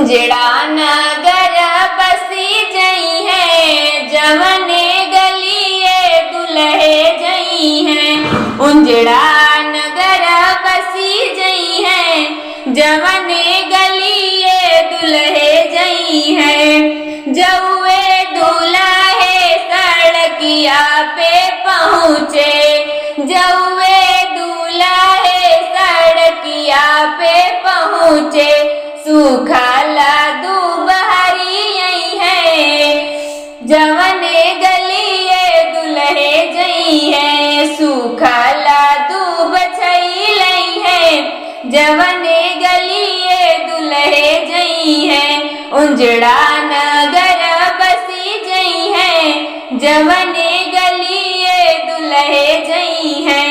उंजड़ा नगर बसी जई है, जवने गलिए दुल्हे जई है। उंजड़ा नगर बसी जई है, जवने गलिए दुल्हे जई है। जौए दुल्हे सड़किया पे पहुँचे, जौए दुल्हे सड़किया पे पहुँचे। सुखला दूबहरी है, जवने गलिए दुल्हे जई है। सुखला दूब छई है, जवने गलिए दुल्हे जई है। उंजड़ा नगर बसी जई है, जवने गलिए दुल्हे जई है।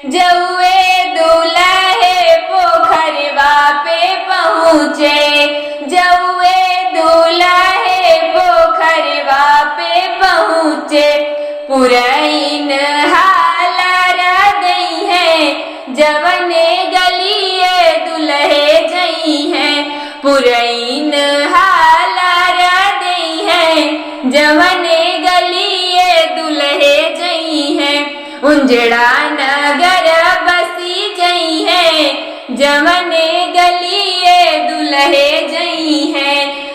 जौए दुल्हे पोखरवा पे पहुँचे, जौए दुल्हे पोखरवा पे पहुँचे। पुरैन हालर गई है, जवने गलिए दुल्हे जई है। पुरैन हालर गई है, जवने गलिए दुल्हे जई है। उंजड़ा नगर बसी जई है, जवने गलिए दुल्हे जई है।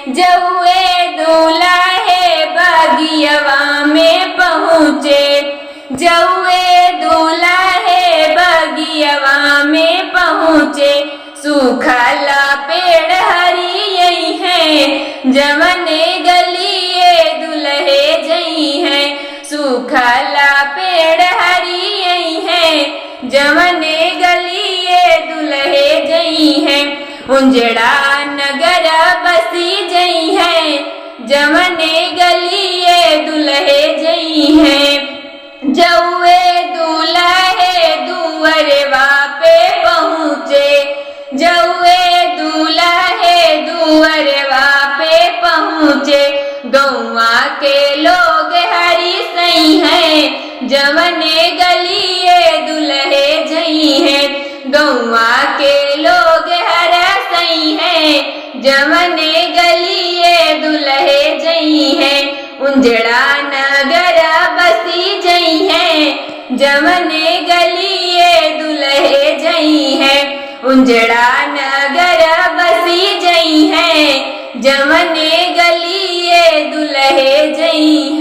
जौए दुल्हे बगियवा में पहुँचे, जौए दुल्हे बगियवा में पहुँचे। सुखला पेड़ हरियई है, जवने गलिए दुल्हे जई है। सुखला पेड़ हरियई है, जवने गलिए दुल्हे जई है। उंजड़ा नगर बसी जई है, जवने गलिए दुल्हे जई है। जौए दुल्हे दुअरवा पे पहुँचे, जौए दुल्हे दुअरवा पे पहुँचे। गौवा के लोग हरी सही है, जवने गलिए दुल्हे जई है। गौवा के लोग हर सही है, जवने गलिए दुल्हे जई है। उंजड़ा नगर बसी जई है, जवने गलिए दुल्हे जई है। उंजड़ा नगर बसी जई है, जवने गलिए दुल्हे जई है।